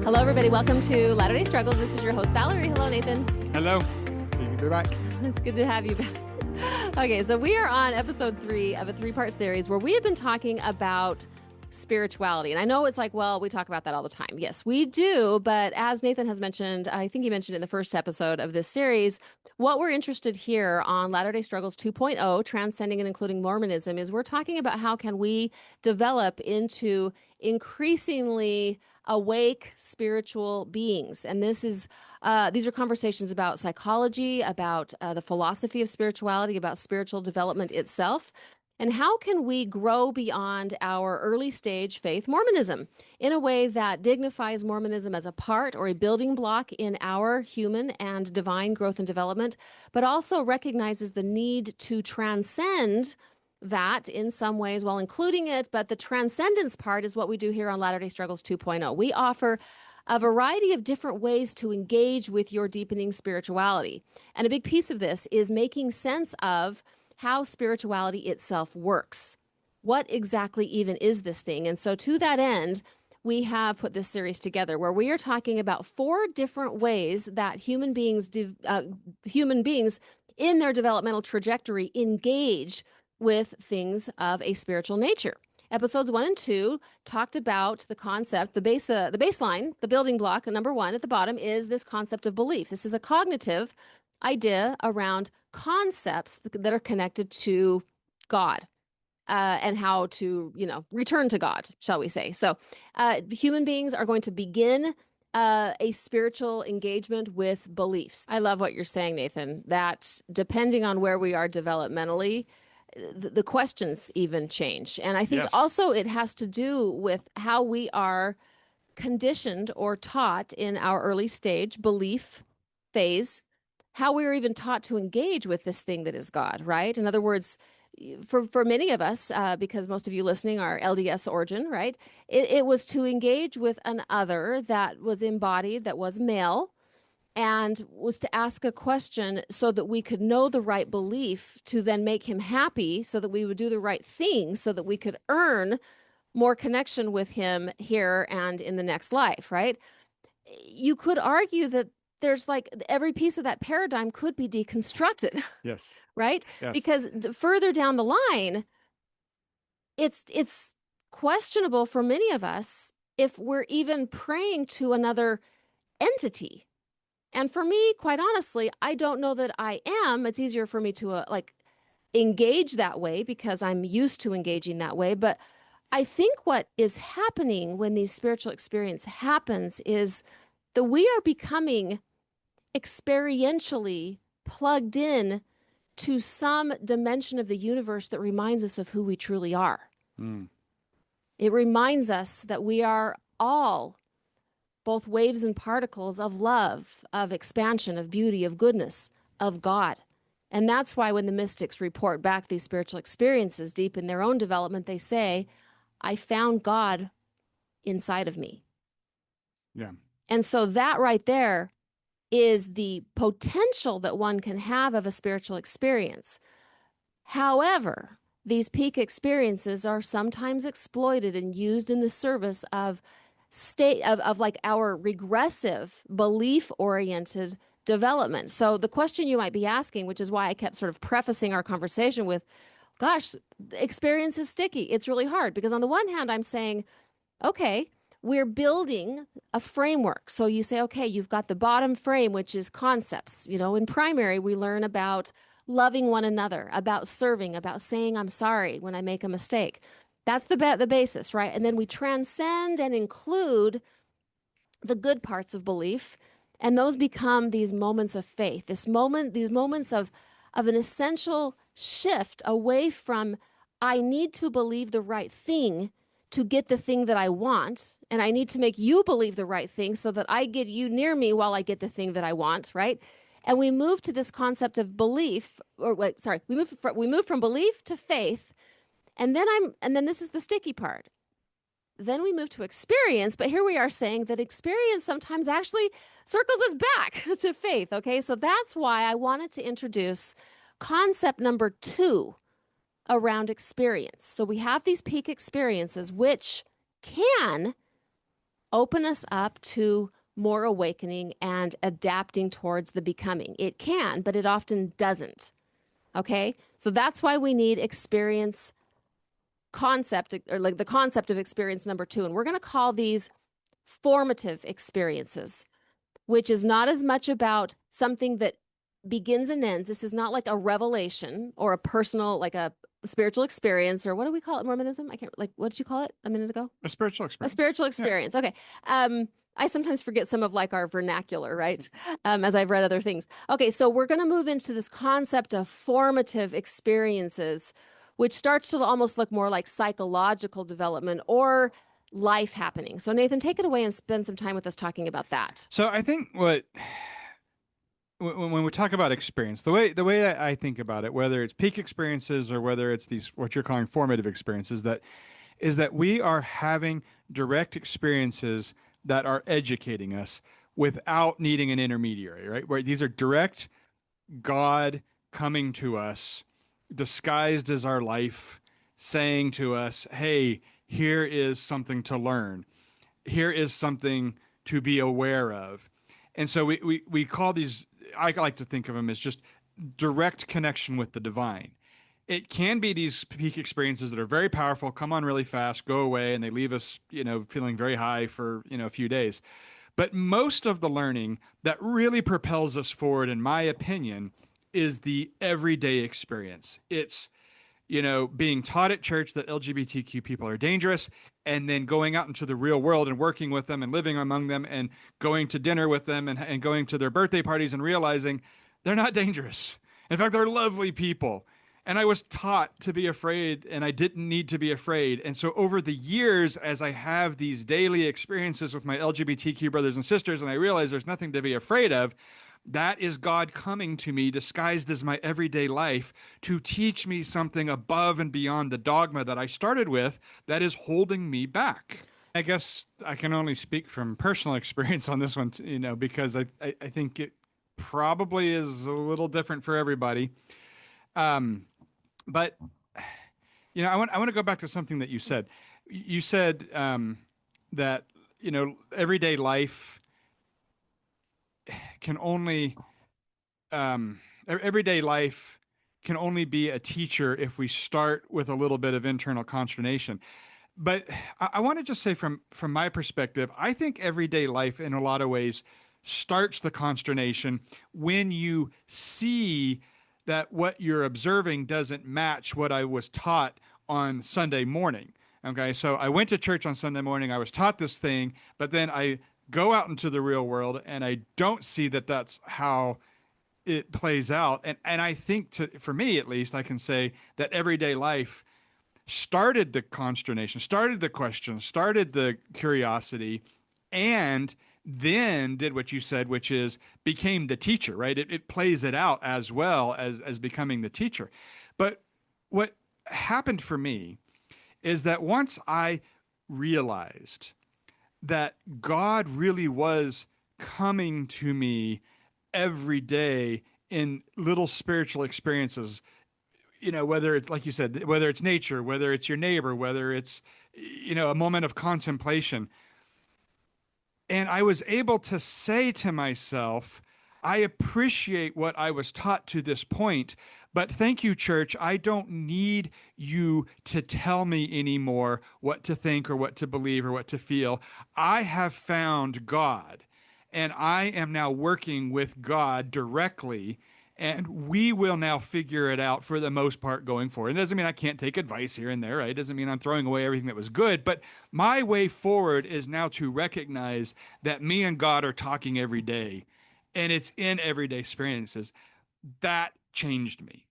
Hello, everybody. Welcome to Latter-day Struggles. This is your host, Valerie. Hello, Nathan. Hello. Good to be back. It's good to have you back. Okay, so we are on episode 3 of a 3-part series where we have been talking about spirituality. And I know it's like, well, we talk about that all the time. Yes, we do. But as Nathan has mentioned, I think he mentioned in the first episode of this series, what we're interested here on Latter-day Struggles 2.0, Transcending and Including Mormonism, is we're talking about how can we develop into increasingly awake spiritual beings. And this is these are conversations about psychology, about the philosophy of spirituality, about spiritual development itself. And how can we grow beyond our early stage faith, Mormonism, in a way that dignifies Mormonism as a part or a building block in our human and divine growth and development, but also recognizes the need to transcend that in some ways while including it. But the transcendence part is what we do here on Latter-day Struggles 2.0. We offer a variety of different ways to engage with your deepening spirituality. And a big piece of this is making sense of how spirituality itself works. What exactly even is this thing? And so to that end, we have put this series together where we are talking about 4 different ways that human beings in their developmental trajectory engage with things of a spiritual nature. Episodes 1 and 2 talked about the concept, the baseline, the building block, number 1 at the bottom is this concept of belief. This is a cognitive idea around concepts that are connected to God and how to, return to God, shall we say. So human beings are going to begin a spiritual engagement with beliefs. I love what you're saying, Nathan, that depending on where we are developmentally, the questions even change. And I think also it has to do with how we are conditioned or taught in our early stage belief phase, how we are even taught to engage with this thing that is God, right? In other words, for many of us, because most of you listening are LDS origin, right? It was to engage with an other that was embodied, that was male, and was to ask a question so that we could know the right belief to then make him happy, so that we would do the right thing, so that we could earn more connection with him here and in the next life, right? You could argue that there's like every piece of that paradigm could be deconstructed. Yes. Right? Yes. Because further down the line, it's questionable for many of us if we're even praying to another entity. And for me, quite honestly, I don't know that I am. It's easier for me to engage that way because I'm used to engaging that way. But I think what is happening when these spiritual experience happens is that we are becoming experientially plugged in to some dimension of the universe that reminds us of who we truly are. Mm. It reminds us that we are all both waves and particles of love, of expansion, of beauty, of goodness, of God. And that's why when the mystics report back these spiritual experiences deep in their own development, they say, I found God inside of me. Yeah. And so that right there is the potential that one can have of a spiritual experience. However, these peak experiences are sometimes exploited and used in the service of like our regressive belief-oriented development. So the question you might be asking, which is why I kept sort of prefacing our conversation with, gosh, experience is sticky. It's really hard because on the one hand, I'm saying, okay, we're building a framework. So you say, okay, you've got the bottom frame, which is concepts. In primary, we learn about loving one another, about serving, about saying I'm sorry when I make a mistake. That's the basis, right? And then we transcend and include the good parts of belief, and those become these moments of faith. These moments of an essential shift away from I need to believe the right thing to get the thing that I want, and I need to make you believe the right thing so that I get you near me while I get the thing that I want, right? And we move to this concept of belief, we move from belief to faith, and then this is the sticky part. Then we move to experience, but here we are saying that experience sometimes actually circles us back to faith, okay? So that's why I wanted to introduce concept number 2 around experience. So we have these peak experiences, which can open us up to more awakening and adapting towards the becoming. It can, but it often doesn't. Okay. So that's why we need experience concept, or like the concept of experience number 2. And we're going to call these formative experiences, which is not as much about something that begins and ends. This is not like a revelation or a personal, like a spiritual experience, or what do we call it in Mormonism? I can't, like, what did you call it a minute ago? A spiritual A experience. spiritual experience. Yeah. Okay. I sometimes forget some of like our vernacular, right? As I've read other things. Okay, so we're going to move into this concept of formative experiences, which starts to almost look more like psychological development or life happening. So Nathan, take it away and spend some time with us talking about that. So I think when we talk about experience, the way I think about it, whether it's peak experiences or whether it's these what you're calling formative experiences, that is that we are having direct experiences that are educating us without needing an intermediary, right? Where these are direct God coming to us, disguised as our life, saying to us, "Hey, here is something to learn. Here is something to be aware of." And so we call these, I like to think of them as just direct connection with the divine. It can be these peak experiences that are very powerful, come on really fast, go away, and they leave us, feeling very high for, a few days. But most of the learning that really propels us forward, in my opinion, is the everyday experience. It's, being taught at church that LGBTQ people are dangerous, and then going out into the real world and working with them and living among them and going to dinner with them and going to their birthday parties and realizing they're not dangerous. In fact, they're lovely people. And I was taught to be afraid, and I didn't need to be afraid. And so over the years, as I have these daily experiences with my LGBTQ brothers and sisters, and I realize there's nothing to be afraid of, that is God coming to me disguised as my everyday life to teach me something above and beyond the dogma that I started with that is holding me back. I guess I can only speak from personal experience on this one, because I think it probably is a little different for everybody. But I want to go back to something that you said. You said that everyday life can only everyday life can only be a teacher if we start with a little bit of internal consternation. But I want to just say from my perspective, I think everyday life in a lot of ways starts the consternation when you see that what you're observing doesn't match what I was taught on Sunday morning. Okay, so I went to church on Sunday morning. I was taught this thing, but then I go out into the real world and I don't see that that's how it plays out. And I think, for me at least, I can say that everyday life started the consternation, started the question, started the curiosity, and then did what you said, which is became the teacher, right? It plays it out as well as becoming the teacher. But what happened for me is that once I realized that God really was coming to me every day in little spiritual experiences, whether it's like you said, whether it's nature, whether it's your neighbor, whether it's, a moment of contemplation. And I was able to say to myself, I appreciate what I was taught to this point, but thank you, church. I don't need you to tell me anymore what to think or what to believe or what to feel. I have found God, and I am now working with God directly, and we will now figure it out for the most part going forward. It doesn't mean I can't take advice here and there, right? It doesn't mean I'm throwing away everything that was good, but my way forward is now to recognize that me and God are talking every day, and it's in everyday experiences. That changed me.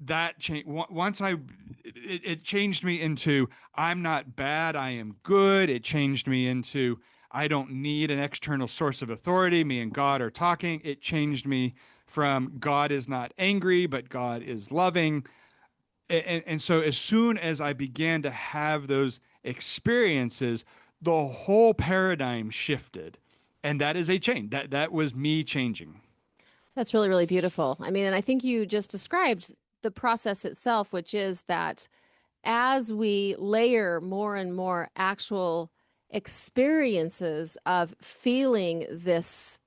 That changed once it changed me into I'm not bad, I am good. It changed me into I don't need an external source of authority. Me and God are talking. It changed me from God is not angry, but God is loving. And so as soon as I began to have those experiences, the whole paradigm shifted. And that is a change. That was me changing. That's really, really beautiful. I mean, and I think you just described the process itself, which is that as we layer more and more actual experiences of feeling this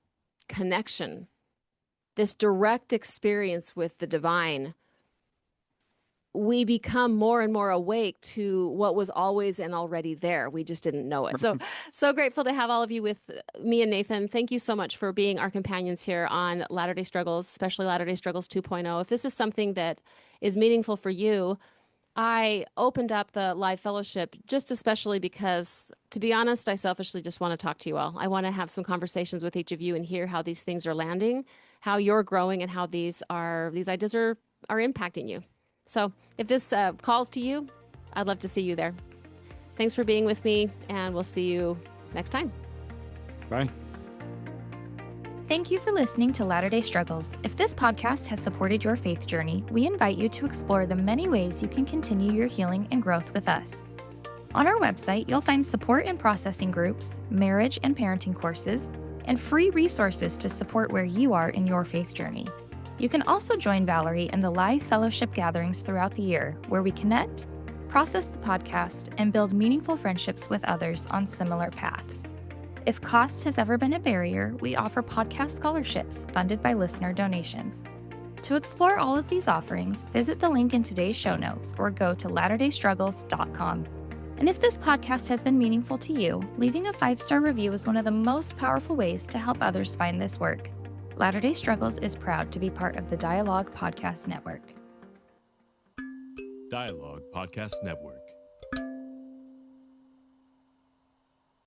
connection, this direct experience with the divine, we become more and more awake to what was always and already there. We just didn't know it. So, so grateful to have all of you with me and Nathan. Thank you so much for being our companions here on Latter-day Struggles, especially Latter-day Struggles 2.0. If this is something that is meaningful for you, I opened up the live fellowship just especially because, to be honest, I selfishly just want to talk to you all. I want to have some conversations with each of you and hear how these things are landing, how you're growing, and how these ideas are impacting you. So if this calls to you, I'd love to see you there. Thanks for being with me, and we'll see you next time. Bye. Thank you for listening to Latter-day Struggles. If this podcast has supported your faith journey, we invite you to explore the many ways you can continue your healing and growth with us. On our website, you'll find support and processing groups, marriage and parenting courses, and free resources to support where you are in your faith journey. You can also join Valerie in the live fellowship gatherings throughout the year, where we connect, process the podcast, and build meaningful friendships with others on similar paths. If cost has ever been a barrier, we offer podcast scholarships funded by listener donations. To explore all of these offerings, visit the link in today's show notes or go to latterdaystruggles.com. And if this podcast has been meaningful to you, leaving a 5-star review is one of the most powerful ways to help others find this work. Latter-day Struggles is proud to be part of the Dialogue Podcast Network. Dialogue Podcast Network.